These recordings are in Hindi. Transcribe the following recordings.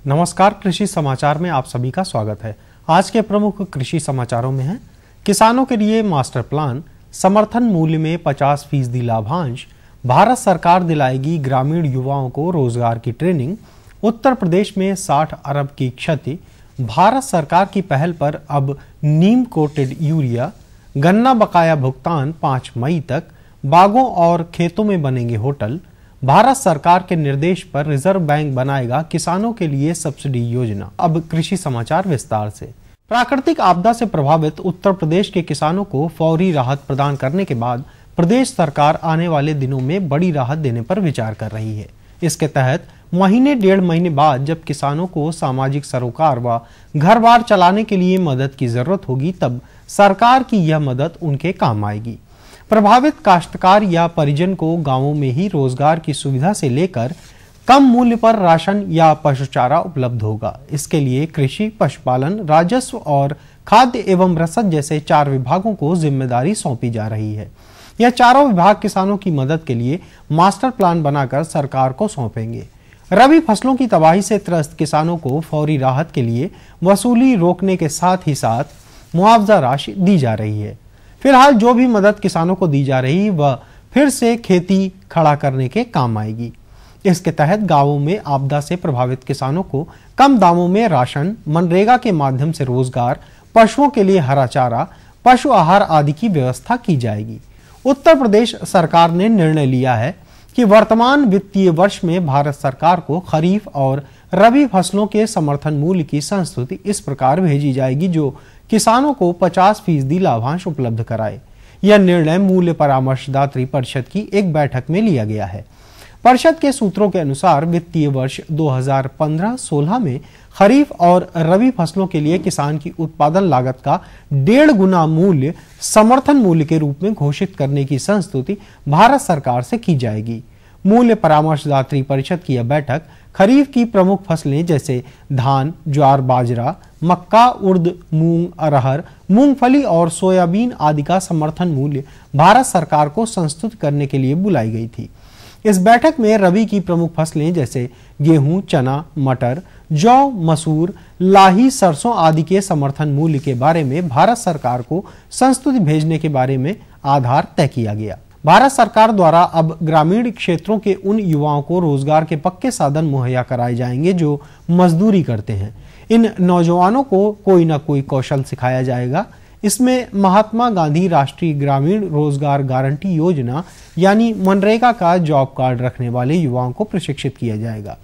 नमस्कार, कृषि समाचार में आप सभी का स्वागत है। आज के प्रमुख कृषि समाचारों में है किसानों के लिए मास्टर प्लान, समर्थन मूल्य में 50% लाभांश, भारत सरकार दिलाएगी ग्रामीण युवाओं को रोजगार की ट्रेनिंग, उत्तर प्रदेश में 60 अरब की क्षति, भारत सरकार की पहल पर अब नीम कोटेड यूरिया, गन्ना बकाया भुगतान 5 मई तक, बागों और खेतों में बनेंगे होटल, भारत सरकार के निर्देश पर रिजर्व बैंक बनाएगा किसानों के लिए सब्सिडी योजना। अब कृषि समाचार विस्तार से। प्राकृतिक आपदा से प्रभावित उत्तर प्रदेश के किसानों को फौरी राहत प्रदान करने के बाद प्रदेश सरकार आने वाले दिनों में बड़ी राहत देने पर विचार कर रही है। इसके तहत डेढ़ महीने बाद जब किसानों को सामाजिक सरोकार व घर बार चलाने के लिए मदद की जरूरत होगी, तब सरकार की यह मदद उनके काम आएगी। प्रभावित काश्तकार या परिजन को गांवों में ही रोजगार की सुविधा से लेकर कम मूल्य पर राशन या पशुचारा उपलब्ध होगा। इसके लिए कृषि, पशुपालन, राजस्व और खाद्य एवं रसद जैसे 4 विभागों को जिम्मेदारी सौंपी जा रही है। यह चारों विभाग किसानों की मदद के लिए मास्टर प्लान बनाकर सरकार को सौंपेंगे। रबी फसलों की तबाही से त्रस्त किसानों को फौरी राहत के लिए वसूली रोकने के साथ ही साथ मुआवजा राशि दी जा रही है। फिलहाल जो भी मदद किसानों को दी जा रही वह फिर से खेती खड़ा करने के काम आएगी। इसके तहत गांवों में आपदा से प्रभावित किसानों को कम दामों में राशन, मनरेगा के माध्यम से रोजगार, पशुओं के लिए हरा चारा, पशु आहार आदि की व्यवस्था की जाएगी। उत्तर प्रदेश सरकार ने निर्णय लिया है कि वर्तमान वित्तीय वर्ष में भारत सरकार को खरीफ और रबी फसलों के समर्थन मूल्य की संस्तुति इस प्रकार भेजी जाएगी जो किसानों को 50% लाभांश उपलब्ध कराए। यह निर्णय मूल्य परामर्शदात्री परिषद की एक बैठक में लिया गया है। परिषद के सूत्रों के अनुसार वित्तीय वर्ष 2015-16 में खरीफ और रबी फसलों के लिए किसान की उत्पादन लागत का 1.5 गुना मूल्य समर्थन मूल्य के रूप में घोषित करने की संस्तुति भारत सरकार से की जाएगी। मूल्य परामर्शदात्री परिषद की यह बैठक खरीफ की प्रमुख फसलें जैसे धान, ज्वार, बाजरा, मक्का, उर्द, मूंग, अरहर, मूंगफली और सोयाबीन आदि का समर्थन मूल्य भारत सरकार को संस्तुत करने के लिए बुलाई गई थी। इस बैठक में रबी की प्रमुख फसलें जैसे गेहूं, चना, मटर, जौ, मसूर, लाही, सरसों आदि के समर्थन मूल्य के बारे में भारत सरकार को संस्तुति भेजने के बारे में आधार तय किया गया। भारत सरकार द्वारा अब ग्रामीण क्षेत्रों के उन युवाओं को रोजगार के पक्के साधन मुहैया कराए जाएंगे जो मजदूरी करते हैं। इन नौजवानों को कोई न कोई कौशल सिखाया जाएगा। इसमें महात्मा गांधी राष्ट्रीय ग्रामीण रोजगार गारंटी योजना यानी मनरेगा का जॉब कार्ड रखने वाले युवाओं को प्रशिक्षित किया जाएगा।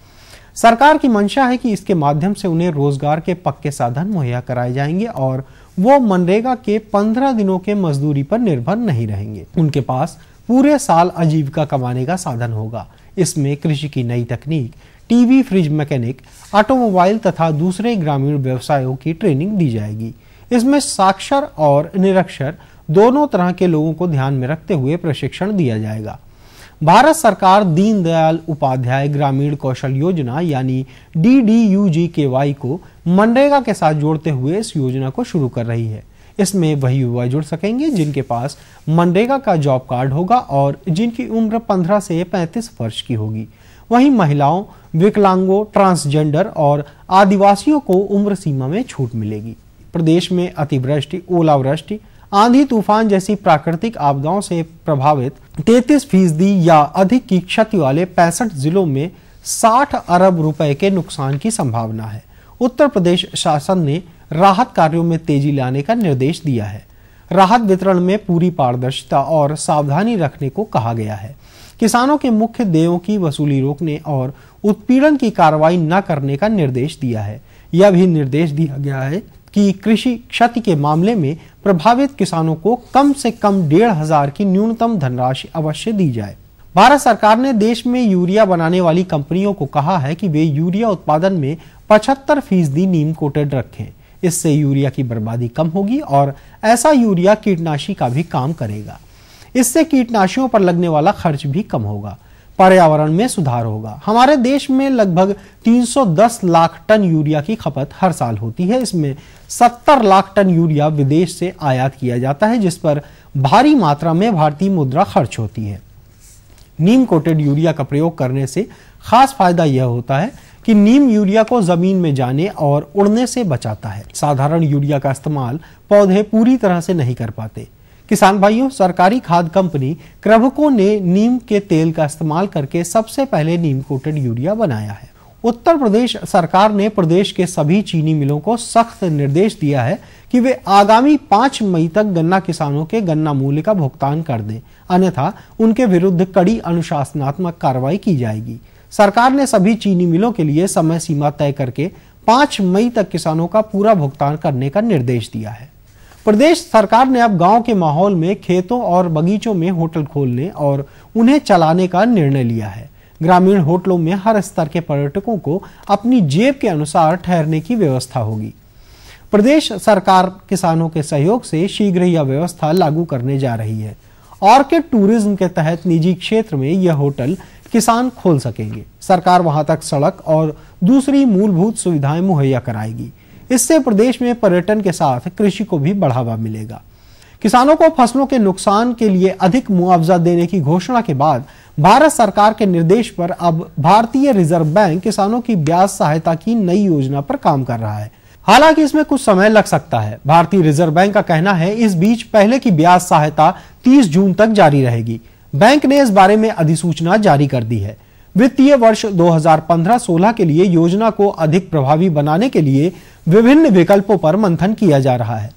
सरकार की मंशा है कि इसके माध्यम से उन्हें रोजगार के पक्के साधन मुहैया कराए जाएंगे और वो मनरेगा के 15 दिनों के मजदूरी पर निर्भर नहीं रहेंगे। उनके पास पूरे साल आजीविका कमाने का साधन होगा। इसमें कृषि की नई तकनीक, टीवी, फ्रिज मैकेनिक, ऑटोमोबाइल तथा दूसरे ग्रामीण व्यवसायों की ट्रेनिंग दी जाएगी। इसमें साक्षर और निरक्षर दोनों तरह के लोगों को ध्यान में रखते हुए प्रशिक्षण दिया जाएगा। भारत सरकार दीनदयाल उपाध्याय ग्रामीण कौशल योजना यानी DDU-GKY को मनरेगा के साथ जोड़ते हुए इस योजना को शुरू कर रही है। इसमें वही युवा जुड़ सकेंगे जिनके पास मनरेगा का जॉब कार्ड होगा और जिनकी उम्र 15 से 35 वर्ष की होगी। वहीं महिलाओं, विकलांगों, ट्रांसजेंडर और आदिवासियों को उम्र सीमा में छूट मिलेगी। प्रदेश में अतिवृष्टि, ओलावृष्टि, आंधी तूफान जैसी प्राकृतिक आपदाओं से प्रभावित 33% या अधिक की क्षति वाले 65 जिलों में 60 अरब रुपए के नुकसान की संभावना है। उत्तर प्रदेश शासन ने राहत कार्यों में तेजी लाने का निर्देश दिया है। राहत वितरण में पूरी पारदर्शिता और सावधानी रखने को कहा गया है। किसानों के मुख्य देयों की वसूली रोकने और उत्पीड़न की कार्रवाई न करने का निर्देश दिया है। यह भी निर्देश दिया गया है कि कृषि क्षति के मामले में प्रभावित किसानों को कम से कम 1,500 की न्यूनतम धनराशि अवश्य दी जाए। भारत सरकार ने देश में यूरिया बनाने वाली कंपनियों को कहा है कि वे यूरिया उत्पादन में 75% नीम कोटेड रखें। इससे यूरिया की बर्बादी कम होगी और ऐसा यूरिया कीटनाशी का भी काम करेगा। इससे कीटनाशियों पर लगने वाला खर्च भी कम होगा, पर्यावरण में सुधार होगा। हमारे देश में लगभग 310 लाख टन यूरिया की खपत हर साल होती है। इसमें 70 लाख टन यूरिया विदेश से आयात किया जाता है, जिस पर भारी मात्रा में भारतीय मुद्रा खर्च होती है। नीम कोटेड यूरिया का प्रयोग करने से खास फायदा यह होता है कि नीम यूरिया को जमीन में जाने और उड़ने से बचाता है। साधारण यूरिया का इस्तेमाल पौधे पूरी तरह से नहीं कर पाते। किसान भाइयों, सरकारी खाद कंपनी क्रभको ने नीम के तेल का इस्तेमाल करके सबसे पहले नीम कोटेड यूरिया बनाया है। उत्तर प्रदेश सरकार ने प्रदेश के सभी चीनी मिलों को सख्त निर्देश दिया है कि वे आगामी 5 मई तक गन्ना किसानों के गन्ना मूल्य का भुगतान कर दें, अन्यथा उनके विरुद्ध कड़ी अनुशासनात्मक कार्रवाई की जाएगी। सरकार ने सभी चीनी मिलों के लिए समय सीमा तय करके 5 मई तक किसानों का पूरा भुगतान करने का निर्देश दिया है। प्रदेश सरकार ने अब गांव के माहौल में खेतों और बगीचों में होटल खोलने और उन्हें चलाने का निर्णय लिया है। ग्रामीण होटलों में हर स्तर के पर्यटकों को अपनी जेब के अनुसार ठहरने की व्यवस्था होगी। प्रदेश सरकार किसानों के सहयोग से शीघ्र यह व्यवस्था लागू करने जा रही है। ऑर्किड टूरिज्म के तहत निजी क्षेत्र में यह होटल किसान खोल सकेंगे। सरकार वहां तक सड़क और दूसरी मूलभूत सुविधाएं मुहैया कराएगी। इससे प्रदेश में पर्यटन के साथ कृषि को भी बढ़ावा मिलेगा। किसानों को फसलों के नुकसान के लिए अधिक मुआवजा देने की घोषणा के बाद भारत सरकार के निर्देश पर अब भारतीय रिजर्व बैंक किसानों की ब्याज सहायता की नई योजना पर काम कर रहा है। हालांकि इसमें कुछ समय लग सकता है। भारतीय रिजर्व बैंक का कहना है इस बीच पहले की ब्याज सहायता 30 जून तक जारी रहेगी। बैंक ने इस बारे में अधिसूचना जारी कर दी है। वित्तीय वर्ष 2015-16 के लिए योजना को अधिक प्रभावी बनाने के लिए विभिन्न विकल्पों पर मंथन किया जा रहा है।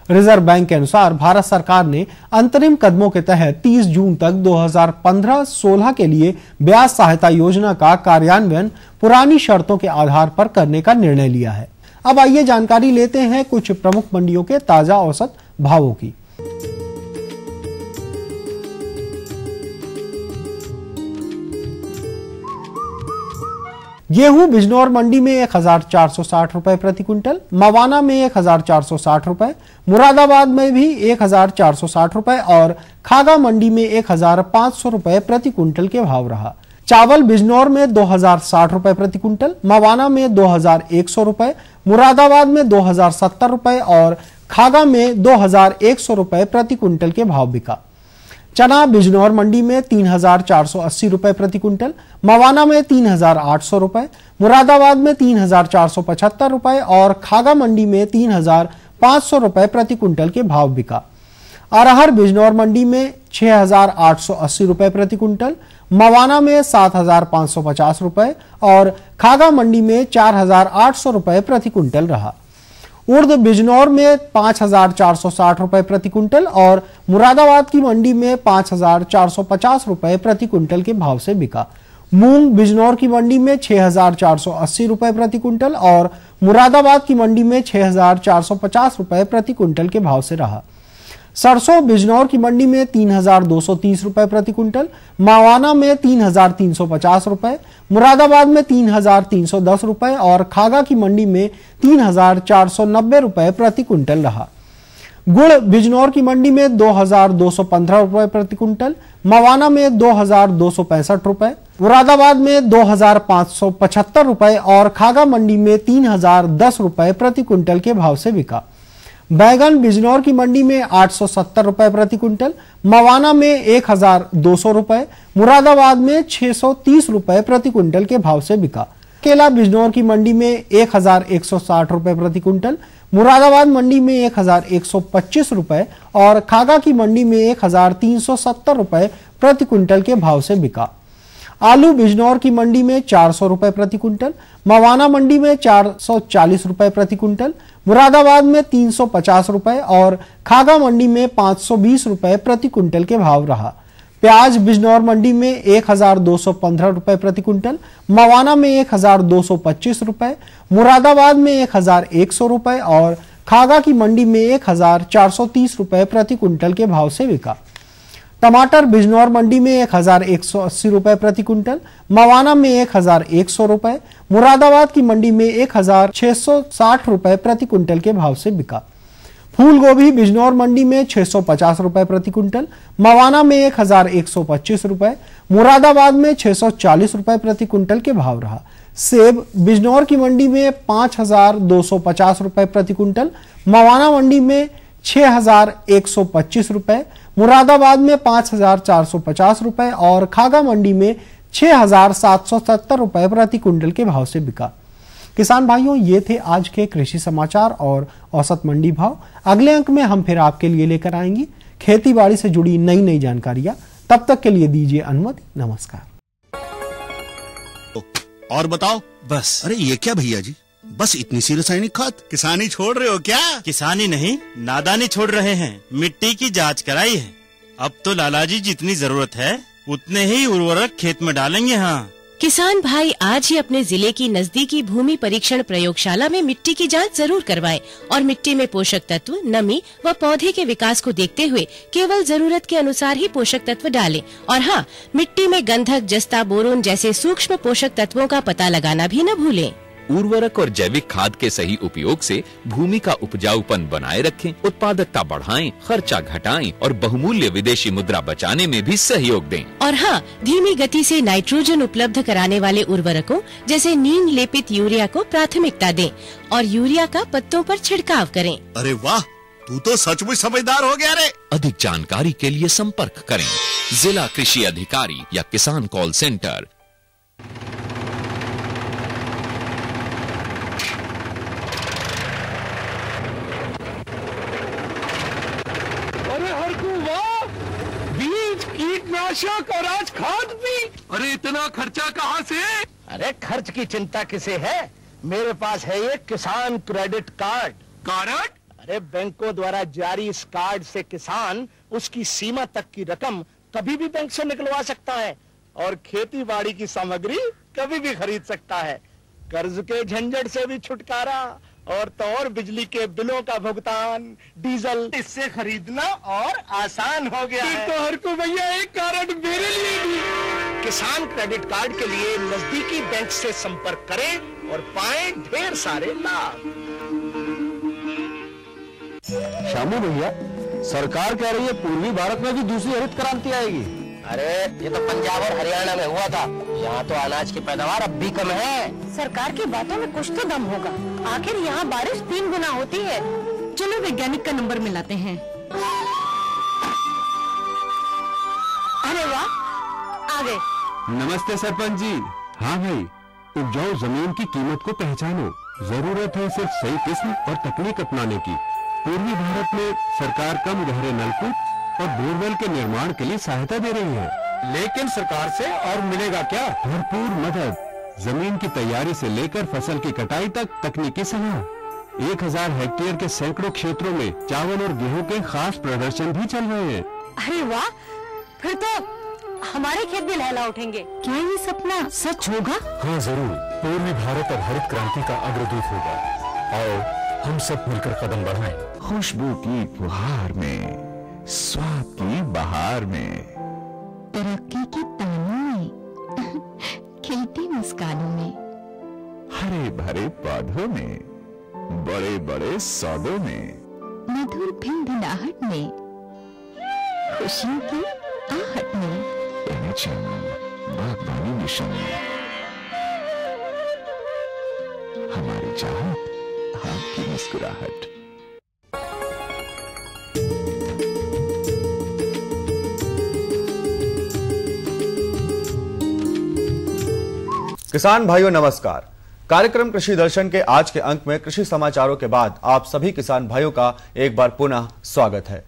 रिजर्व बैंक के अनुसार भारत सरकार ने अंतरिम कदमों के तहत 30 जून तक 2015-16 के लिए ब्याज सहायता योजना का कार्यान्वयन पुरानी शर्तों के आधार पर करने का निर्णय लिया है। अब आइए जानकारी लेते हैं कुछ प्रमुख मंडियों के ताजा औसत भावों की। गेहूं बिजनौर मंडी में 1460 रुपए प्रति क्विंटल, मवाना में 1460 रुपए, मुरादाबाद में भी 1460 रुपए और खागा मंडी में 1500 रुपए प्रति क्विंटल के भाव रहा। चावल बिजनौर में 2060 रुपए प्रति क्विंटल, मवाना में 2100 रुपए, मुरादाबाद में 2070 रुपए और खागा में 2100 रुपए प्रति क्विंटल के भाव बिका। चना बिजनौर मंडी में 3480 रुपए प्रति क्विंटल, मवाना में 3800 रुपए, मुरादाबाद में 3475 रुपए और खागा मंडी में 3500 रुपए प्रति क्विंटल के भाव बिका। अरहर बिजनौर मंडी में 6880 रुपए प्रति क्विंटल, मवाना में 7550 रुपए और खागा मंडी में 4800 रुपए प्रति क्विंटल रहा। उर्द बिजनौर में 5460 रुपए प्रति क्विंटल और मुरादाबाद की मंडी में 5450 रुपए प्रति क्विंटल के भाव से बिका। मूंग बिजनौर की मंडी में 6480 रुपए प्रति क्विंटल और मुरादाबाद की मंडी में 6450 रुपए प्रति क्विंटल के भाव से रहा। सरसों बिजनौर की मंडी में 3230 रुपए प्रति क्विंटल, मवाना में 3350 रुपए, मुरादाबाद में 3310 रुपए और खागा की मंडी में 3490 रुपए प्रति क्विंटल रहा। गुड़ बिजनौर की मंडी में 2215 रुपए प्रति क्विंटल, मवाना में 2265 रुपए, मुरादाबाद में 2575 रुपए और खागा मंडी में 3010 रुपए प्रति क्विंटल के भाव से बिका। बैगन बिजनौर की मंडी में 870 रुपए प्रति क्विंटल, मवाना में 1200 रुपए, मुरादाबाद में 630 रुपए प्रति क्विंटल के भाव से बिका। केला बिजनौर की मंडी में 1160 रुपए प्रति क्विंटल, मुरादाबाद मंडी में 1125 रुपए और खागा की मंडी में 1370 रुपए प्रति क्विंटल के भाव से बिका। आलू बिजनौर की मंडी में 400 रुपए प्रति क्विंटल, मवाना मंडी में 440 रुपए प्रति क्विंटल, मुरादाबाद में 350 रुपए और खागा मंडी में 520 रुपए प्रति क्विंटल के भाव रहा। प्याज बिजनौर मंडी में 1215 रुपए प्रति क्विंटल, मवाना में 1225 रुपए, मुरादाबाद में 1100 रुपए और खागा की मंडी में 1430 रुपए प्रति क्विंटल के भाव से बिका। टमाटर बिजनौर मंडी में 1180 रुपए प्रति क्विंटल, मवाना में 1100 रुपए, मुरादाबाद की मंडी में 1660 रुपए प्रति क्विंटल के भाव से बिका। फूल गोभी बिजनौर मंडी में 650 रुपए प्रति क्विंटल, मवाना में 1125 रुपए, मुरादाबाद में 640 रुपए प्रति क्विंटल के भाव रहा। सेब बिजनौर की मंडी में 5250 रुपए प्रति क्विंटल, मवाना मंडी में 6125 रुपए, मुरादाबाद में 5450 रुपए और खागा मंडी में 6,770 रुपए प्रति क्विंटल के भाव से बिका। किसान भाइयों, ये थे आज के कृषि समाचार और औसत मंडी भाव। अगले अंक में हम फिर आपके लिए लेकर आएंगे खेती बाड़ी से जुड़ी नई नई जानकारियां। तब तक के लिए दीजिए अनुमति। नमस्कार। और बताओ। बस। अरे ये क्या भैया जी, बस इतनी सी रासायनिक खाद? किसानी छोड़ रहे हो क्या? किसानी नहीं, नादानी छोड़ रहे हैं। मिट्टी की जांच कराई है। अब तो लालाजी जितनी जरूरत है उतने ही उर्वरक खेत में डालेंगे। हाँ, किसान भाई आज ही अपने जिले की नजदीकी भूमि परीक्षण प्रयोगशाला में मिट्टी की जांच जरूर करवाएं और मिट्टी में पोषक तत्व, नमी व पौधे के विकास को देखते हुए केवल जरूरत के अनुसार ही पोषक तत्व डालें। और हाँ, मिट्टी में गंधक, जस्ता, बोरोन जैसे सूक्ष्म पोषक तत्वों का पता लगाना भी न भूलें। उर्वरक और जैविक खाद के सही उपयोग से भूमि का उपजाऊपन बनाए रखें, उत्पादकता बढ़ाएं, खर्चा घटाएं और बहुमूल्य विदेशी मुद्रा बचाने में भी सहयोग दें। और हाँ, धीमी गति से नाइट्रोजन उपलब्ध कराने वाले उर्वरकों जैसे नीम लेपित यूरिया को प्राथमिकता दें और यूरिया का पत्तों पर छिड़काव करें। अरे वाह, तू तो सचमुच समझदार हो गया रे। अधिक जानकारी के लिए संपर्क करें जिला कृषि अधिकारी या किसान कॉल सेंटर। कीटनाशक और आज खाद भी। अरे इतना खर्चा कहाँ से? अरे खर्च की चिंता किसे है, मेरे पास है ये किसान क्रेडिट कार्ड। कार्ड? अरे बैंकों द्वारा जारी इस कार्ड से किसान उसकी सीमा तक की रकम कभी भी बैंक से निकलवा सकता है और खेती बाड़ी की सामग्री कभी भी खरीद सकता है। कर्ज के झंझट से भी छुटकारा और तो और बिजली के बिलों का भुगतान, डीजल इससे खरीदना और आसान हो गया है। तो हर को भैया एक कार्ड मेरे लिए भी। किसान क्रेडिट कार्ड के लिए नजदीकी बैंक से संपर्क करें और पाएं ढेर सारे लाभ। शामू भैया, सरकार कह रही है पूर्वी भारत में भी दूसरी हरित क्रांति आएगी। अरे ये तो पंजाब और हरियाणा में हुआ था, यहाँ तो अनाज की पैदावार अब भी कम है। सरकार की बातों में कुछ तो दम होगा, आखिर यहाँ बारिश 3 गुना होती है। चलो वैज्ञानिक का नंबर मिलाते हैं। अरे वाह, आ गए। नमस्ते सरपंच जी। हाँ भाई, उपजाऊ जमीन की कीमत को पहचानो। जरूरत है सिर्फ सही किस्म और तकनीक अपनाने की। पूर्वी भारत में सरकार कम गहरे नलकूप और बोरवेल के निर्माण के लिए सहायता दे रही है। लेकिन सरकार से और मिलेगा क्या? भरपूर मदद, जमीन की तैयारी से लेकर फसल की कटाई तक तकनीकी सलाह। 1000 हेक्टेयर के सैकड़ों क्षेत्रों में चावल और गेहूं के खास प्रदर्शन भी चल रहे हैं। अरे वाह, फिर तो हमारे खेत भी लहला उठेंगे। क्या ये सपना सच होगा? हाँ जरूर, पूर्वी भारत और हरित क्रांति का अग्रदूत होगा। आओ हम सब मिलकर कदम बढ़ाएं। खुशबू की फुहार में, स्वाद की बहार में, तरक्की की तानों में, खिलती मुस्कानों में, हरे भरे पौधों में, बड़े बड़े सौदों में, मधुर भिनभिनाहट में, खुशियों की आहट में, बागवानी मिशन में, हमारी चाहत, आपकी मुस्कुराहट। किसान भाइयों नमस्कार। कार्यक्रम कृषि दर्शन के आज के अंक में कृषि समाचारों के बाद आप सभी किसान भाइयों का एक बार पुनः स्वागत है।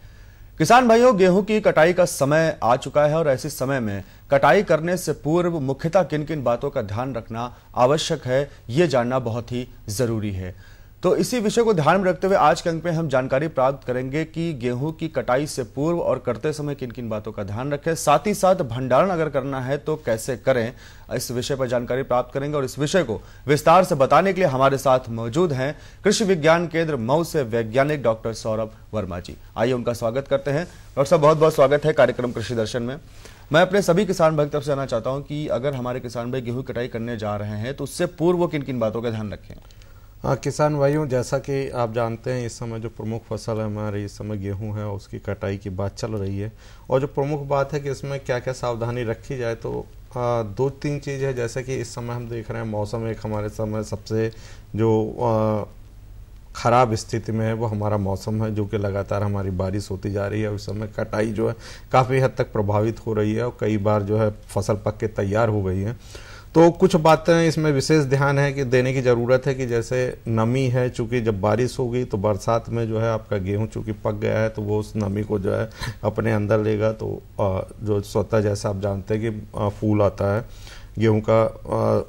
किसान भाइयों, गेहूं की कटाई का समय आ चुका है और ऐसे समय में कटाई करने से पूर्व मुख्यतः किन किन बातों का ध्यान रखना आवश्यक है, ये जानना बहुत ही जरूरी है। तो इसी विषय को ध्यान में रखते हुए आज के अंक में हम जानकारी प्राप्त करेंगे कि गेहूं की कटाई से पूर्व और करते समय किन किन बातों का ध्यान रखें, साथ ही साथ भंडारण अगर करना है तो कैसे करें, इस विषय पर जानकारी प्राप्त करेंगे। और इस विषय को विस्तार से बताने के लिए हमारे साथ मौजूद हैं कृषि विज्ञान केंद्र मऊ से वैज्ञानिक डॉक्टर सौरभ वर्मा जी। आइए उनका स्वागत करते हैं। डॉक्टर साहब, बहुत बहुत स्वागत है कार्यक्रम कृषि दर्शन में। मैं अपने सभी किसान भाई की तरफ से जानना चाहता हूँ कि अगर हमारे किसान भाई गेहूं कटाई करने जा रहे हैं तो उससे पूर्व किन किन बातों का ध्यान रखें? हाँ किसान भाइयों, जैसा कि आप जानते हैं इस समय जो प्रमुख फसल है हमारी इस समय गेहूं है, उसकी कटाई की बात चल रही है। और जो प्रमुख बात है कि इसमें क्या क्या सावधानी रखी जाए, तो 2-3 चीज़ है। जैसे कि इस समय हम देख रहे हैं मौसम एक हमारे समय सबसे जो खराब स्थिति में है वो हमारा मौसम है, जो कि लगातार हमारी बारिश होती जा रही है। उस समय कटाई जो है काफ़ी हद तक प्रभावित हो रही है और कई बार जो है फसल पक के तैयार हो गई है। तो कुछ बातें इसमें विशेष ध्यान है कि देने की ज़रूरत है कि जैसे नमी है, चूँकि जब बारिश होगी तो बरसात में जो है आपका गेहूं चूँकि पक गया है तो वो उस नमी को जो है अपने अंदर लेगा, तो जो स्वतः जैसा आप जानते हैं कि फूल आता है गेहूं का,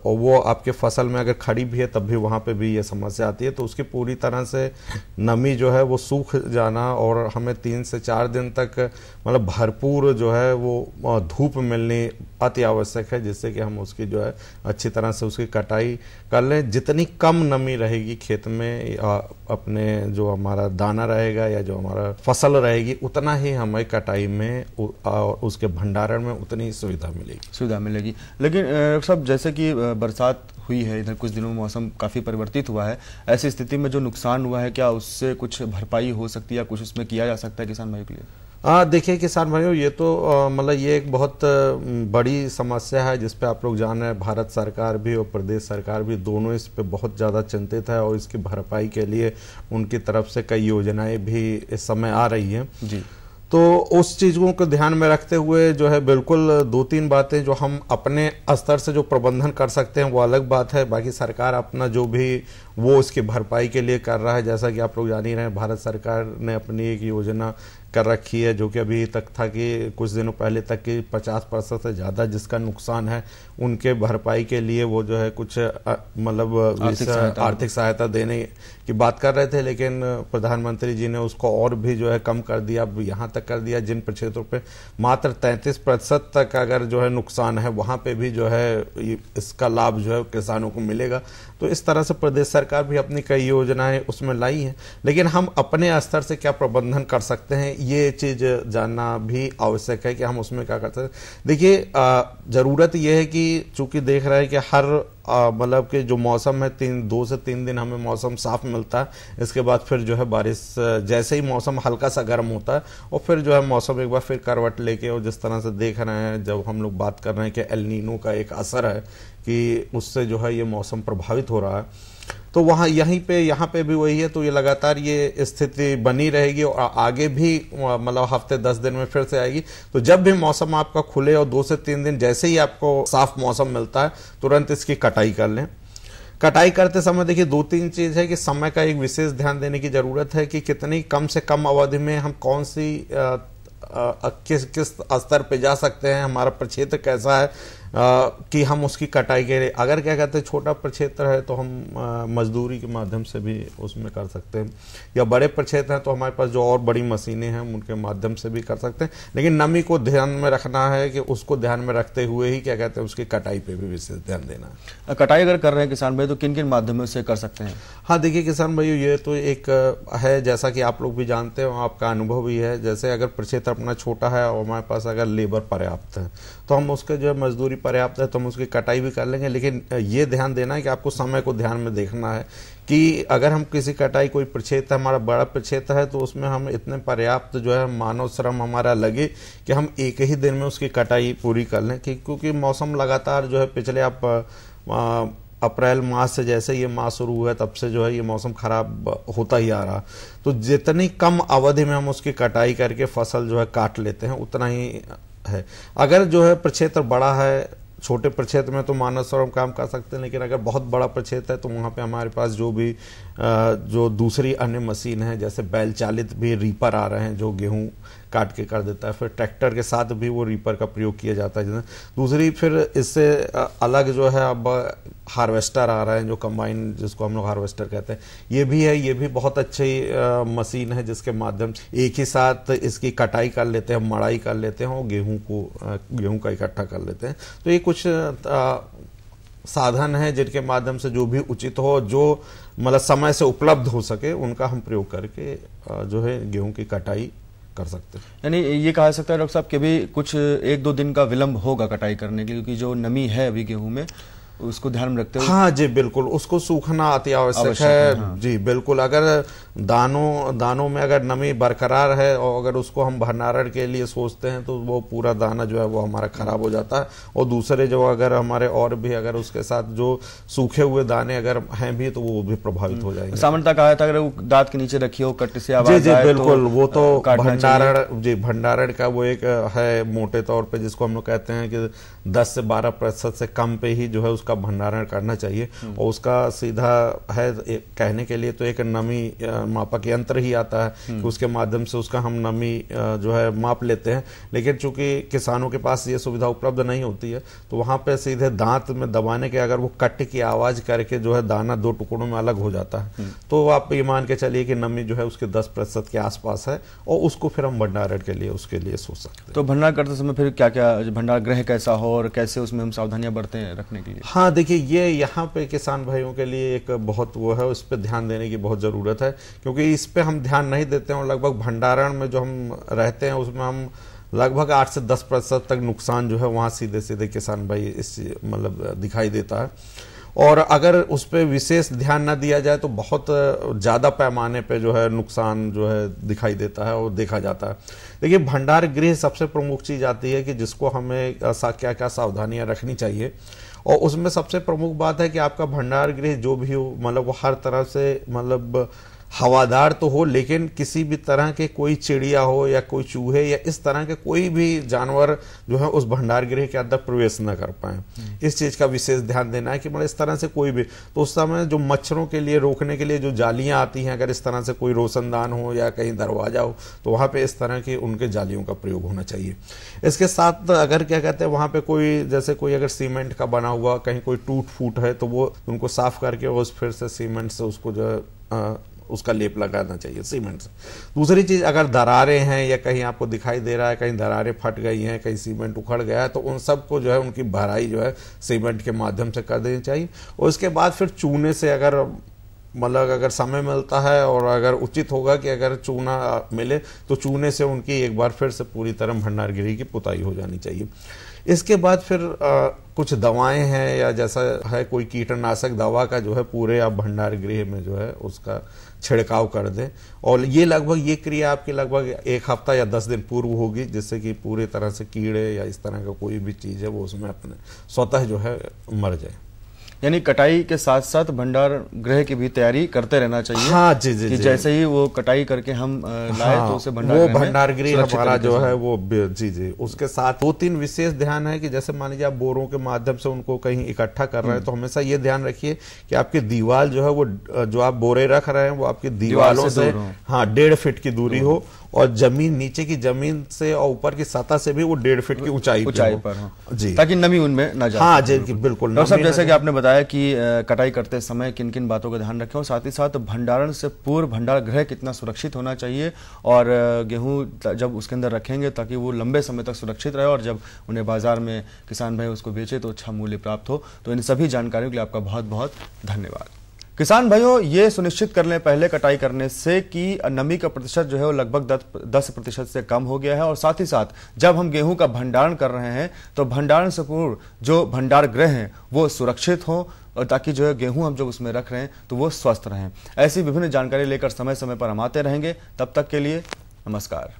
और वो आपके फसल में अगर खड़ी भी है तब भी वहाँ पे भी ये समस्या आती है। तो उसकी पूरी तरह से नमी जो है वो सूख जाना और हमें 3 से 4 दिन तक मतलब भरपूर जो है वो धूप मिलनी अति आवश्यक है, जिससे कि हम उसकी जो है अच्छी तरह से उसकी कटाई कर लें। जितनी कम नमी रहेगी खेत में अपने जो हमारा दाना रहेगा या जो हमारा फसल रहेगी, उतना ही हमें कटाई में और उसके भंडारण में उतनी ही सुविधा मिलेगी। लेकिन सब जैसे कि बरसात हुई है, इधर कुछ दिनों में मौसम काफ़ी परिवर्तित हुआ है, ऐसी स्थिति में जो नुकसान हुआ है क्या उससे कुछ भरपाई हो सकती है या कुछ उसमें किया जा सकता है किसान भाइयों के लिए? देखिए किसान भाइयों, ये तो मतलब ये एक बहुत बड़ी समस्या है जिस पे आप लोग जान रहे हैं। भारत सरकार भी और प्रदेश सरकार भी दोनों इस पे बहुत ज़्यादा चिंतित है और इसकी भरपाई के लिए उनकी तरफ से कई योजनाएं भी इस समय आ रही हैं जी। तो उस चीज़ों को ध्यान में रखते हुए जो है बिल्कुल 2-3 बातें जो हम अपने स्तर से जो प्रबंधन कर सकते हैं वो अलग बात है, बाकी सरकार अपना जो भी वो इसकी भरपाई के लिए कर रहा है। जैसा कि आप लोग जान ही रहे हैं, भारत सरकार ने अपनी एक योजना कर रखी है जो कि अभी तक था कि कुछ दिनों पहले तक कि 50% से ज़्यादा जिसका नुकसान है उनके भरपाई के लिए वो जो है कुछ मतलब आर्थिक सहायता देने की बात कर रहे थे, लेकिन प्रधानमंत्री जी ने उसको और भी जो है कम कर दिया, यहाँ तक कर दिया जिन क्षेत्रों पे मात्र 33% तक अगर जो है नुकसान है वहाँ पे भी जो है इसका लाभ जो है किसानों को मिलेगा। तो इस तरह से प्रदेश सरकार भी अपनी कई योजनाएं उसमें लाई हैं, लेकिन हम अपने स्तर से क्या प्रबंधन कर सकते हैं ये चीज जानना भी आवश्यक है कि हम उसमें क्या कर सकते हैं। देखिए जरूरत यह है कि चूंकि देख रहे हैं कि हर मतलब कि जो मौसम है 2 से 3 दिन हमें मौसम साफ मिलता है, इसके बाद फिर जो है बारिश जैसे ही मौसम हल्का सा गर्म होता है और फिर जो है मौसम एक बार फिर करवट लेके, और जिस तरह से देख रहे हैं जब हम लोग बात कर रहे हैं कि एल नीनो का एक असर है कि उससे जो है ये मौसम प्रभावित हो रहा है, तो वहाँ यहाँ पे भी वही है। तो ये लगातार ये स्थिति बनी रहेगी और आगे भी मतलब हफ्ते 10 दिन में फिर से आएगी। तो जब भी मौसम आपका खुले और 2 से 3 दिन जैसे ही आपको साफ मौसम मिलता है तुरंत इसकी कटाई कर लें। कटाई करते समय देखिए 2-3 चीज है कि समय का एक विशेष ध्यान देने की जरूरत है कि कितनी कम से कम अवधि में हम कौन सी किस स्तर पे जा सकते हैं, हमारा प्रक्षेत्र कैसा है कि हम उसकी कटाई के लिए अगर क्या कहते हैं छोटा प्रक्षेत्र है तो हम मजदूरी के माध्यम से भी उसमें कर सकते हैं, या बड़े प्रक्षेत्र हैं तो हमारे पास जो और बड़ी मशीनें हैं उनके माध्यम से भी कर सकते हैं। लेकिन नमी को ध्यान में रखना है कि उसको ध्यान में रखते हुए ही क्या कहते हैं उसकी कटाई पे भी विशेष ध्यान देना है। कटाई अगर कर रहे हैं किसान भाई तो किन किन माध्यमों से कर सकते हैं? हाँ देखिए किसान भाई ये तो एक है जैसा कि आप लोग भी जानते हो, आपका अनुभव भी है, जैसे अगर प्रक्षेत्र अपना छोटा है और हमारे पास अगर लेबर पर्याप्त है तो हम उसके जो मजदूरी पर्याप्त है तो हम उसकी कटाई भी कर लेंगे। लेकिन ये ध्यान देना है कि आपको समय को ध्यान में देखना है कि अगर हम किसी कटाई कोई प्रक्षेत्र हमारा बड़ा प्रक्षेत्र है तो उसमें हम इतने पर्याप्त जो है मानव श्रम हमारा लगे कि हम एक ही दिन में उसकी कटाई पूरी कर लें, क्योंकि मौसम लगातार जो है पिछले आप अप्रैल मास से जैसे ये मास शुरू हुआ तब से जो है ये मौसम खराब होता ही आ रहा। तो जितनी कम अवधि में हम उसकी कटाई करके फसल जो है काट लेते हैं उतना ही है। अगर जो है प्रक्षेत्र बड़ा है, छोटे प्रक्षेत्र में तो मानव श्रम काम कर सकते हैं, लेकिन अगर बहुत बड़ा प्रक्षेत्र है तो वहाँ पे हमारे पास जो दूसरी अन्य मशीन है जैसे बैल चालित भी रीपर आ रहे हैं जो गेहूं काट के कर देता है, फिर ट्रैक्टर के साथ भी वो रीपर का प्रयोग किया जाता है। दूसरी फिर इससे अलग जो है अब हार्वेस्टर आ रहा है जो कंबाइन जिसको हम लोग हार्वेस्टर कहते हैं, ये भी है, ये भी बहुत अच्छी मशीन है जिसके माध्यम से एक ही साथ इसकी कटाई कर लेते हैं, मड़ाई कर लेते हैं और गेहूं का इकट्ठा कर लेते हैं। तो ये कुछ साधन है जिनके माध्यम से जो भी उचित हो, जो मतलब समय से उपलब्ध हो सके उनका हम प्रयोग करके जो है गेहूं की कटाई कर सकते हैं। यानी ये कहा सकता है डॉक्टर साहब कि भी कुछ 1-2 दिन का विलंब होगा कटाई करने के लिए, क्योंकि जो नमी है अभी गेहूं में उसको ध्यान में रखते हुए? हाँ जी बिल्कुल, उसको सूखना अति आवश्यक है। हाँ। जी बिल्कुल, अगर दानों में अगर नमी बरकरार है और अगर उसको हम भंडारण के लिए सोचते हैं तो वो पूरा दाना जो है वो हमारा खराब हो जाता है। और दूसरे जो अगर हमारे और भी अगर उसके साथ जो सूखे हुए दाने अगर हैं भी तो वो भी प्रभावित हो जाएंगे। सामान्यतः कहा था अगर वो दांत के नीचे रखी हो, कट से आवाज जी आए बिल्कुल, वो तो भंडारण भंडारण का वो एक है मोटे तौर पे, जिसको हम लोग कहते हैं कि 10 से 12% से कम पे ही जो है उसका भंडारण करना चाहिए। और उसका सीधा है कहने के लिए तो एक नमी मापक यंत्र ही आता है कि उसके माध्यम से उसका हम नमी जो है माप लेते हैं। लेकिन चूंकि किसानों के पास ये सुविधा उपलब्ध नहीं होती है तो वहां पे सीधे दांत में दबाने के अगर वो कट की आवाज करके जो है दाना 2 टुकड़ों में अलग हो जाता है, तो आप ये मान के चलिए कि नमी जो है उसके 10% के आसपास है और उसको फिर हम भंडारण के लिए उसके लिए सोच सकते हैं। तो भंडारण करते समय फिर क्या क्या भंडार गृह कैसा हो और कैसे उसमें हम सावधानियां बरतें रखने के लिए? हाँ देखिए, ये यहाँ पे किसान भाइयों के लिए एक बहुत वो है, उस पर ध्यान देने की बहुत जरूरत है, क्योंकि इस पे हम ध्यान नहीं देते हैं और लगभग भंडारण में जो हम रहते हैं उसमें हम लगभग 8 से 10% तक नुकसान जो है वहां सीधे सीधे किसान भाई इस मतलब दिखाई देता है। और अगर उस पर विशेष ध्यान न दिया जाए तो बहुत ज्यादा पैमाने पे जो है नुकसान जो है दिखाई देता है और देखा जाता है। देखिए, भंडार गृह सबसे प्रमुख चीज आती है कि जिसको हमें क्या क्या सावधानियां रखनी चाहिए। और उसमें सबसे प्रमुख बात है कि आपका भंडार गृह जो भी हो, मतलब वो हर तरह से मतलब हवादार तो हो, लेकिन किसी भी तरह के कोई चिड़िया हो या कोई चूहे या इस तरह के कोई भी जानवर जो है उस भंडार गृह के अंदर प्रवेश न कर पाए। इस चीज का विशेष ध्यान देना है कि मतलब इस तरह से कोई भी, तो उस समय जो मच्छरों के लिए रोकने के लिए जो जालियां आती हैं, अगर इस तरह से कोई रोशनदान हो या कहीं दरवाजा हो तो वहां पे इस तरह की उनके जालियों का प्रयोग होना चाहिए। इसके साथ अगर क्या कहते हैं वहां पे कोई जैसे कोई अगर सीमेंट का बना हुआ कहीं कोई टूट फूट है तो वो उनको साफ करके उस फिर से सीमेंट से उसको जो है उसका लेप लगाना चाहिए सीमेंट से। दूसरी चीज, अगर दरारें हैं या कहीं आपको दिखाई दे रहा है कहीं दरारें फट गई हैं, कहीं सीमेंट उखड़ गया है, तो उन सबको जो है उनकी भराई जो है सीमेंट के माध्यम से कर देनी चाहिए। और इसके बाद फिर चूने से अगर मतलब अगर समय मिलता है और अगर उचित होगा कि अगर चूना मिले तो चूने से उनकी एक बार फिर से पूरी तरह भंडार गृह की पुताई हो जानी चाहिए। इसके बाद फिर कुछ दवाएं हैं या जैसा है कोई कीटनाशक दवा का जो है पूरे आप भंडार गृह में जो है उसका छिड़काव कर दें। और ये लगभग ये क्रिया आपकी लगभग 1 हफ्ता या 10 दिन पूर्व होगी, जिससे कि पूरी तरह से कीड़े या इस तरह का कोई भी चीज है वो उसमें अपने स्वतः जो है मर जाए। यानी कटाई के साथ साथ भंडार गृह की भी तैयारी करते रहना चाहिए। हाँ जी जी, कि जी जैसे ही वो कटाई करके हम लाए तो उसे भंडार गृह हमारा जो है वो जी जी। उसके साथ 2-3 विशेष ध्यान है कि जैसे मान लीजिए आप बोरों के माध्यम से उनको कहीं इकट्ठा कर रहे हैं तो हमेशा ये ध्यान रखिए कि आपकी दीवार जो है वो जो आप बोरे रख रहे हैं वो आपकी दीवारों से 1.5 फीट की दूरी हो और जमीन नीचे की जमीन से और ऊपर की सतह से भी वो 1.5 फीट की ऊंचाई पर हो जी, ताकि नमी उनमें न जाए। हाँ जी बिल्कुल। डॉक्टर साहब, जैसे कि आपने बताया कि कटाई करते समय किन किन बातों का ध्यान रखें और साथ ही साथ भंडारण से पूर्व भंडार गृह कितना सुरक्षित होना चाहिए और गेहूं जब उसके अंदर रखेंगे ताकि वो लंबे समय तक सुरक्षित रहे और जब उन्हें बाजार में किसान भाई उसको बेचे तो अच्छा मूल्य प्राप्त हो। तो इन सभी जानकारियों के लिए आपका बहुत बहुत धन्यवाद। किसान भाइयों, ये सुनिश्चित कर लें पहले कटाई करने से कि नमी का प्रतिशत जो है वो लगभग 10% से कम हो गया है और साथ ही साथ जब हम गेहूं का भंडारण कर रहे हैं तो भंडारण से पूर्व जो भंडार गृह हैं वो सुरक्षित हो और ताकि जो है गेहूं हम जब उसमें रख रहे हैं तो वो स्वस्थ रहें। ऐसी विभिन्न जानकारी लेकर समय समय पर हम आते रहेंगे। तब तक के लिए नमस्कार।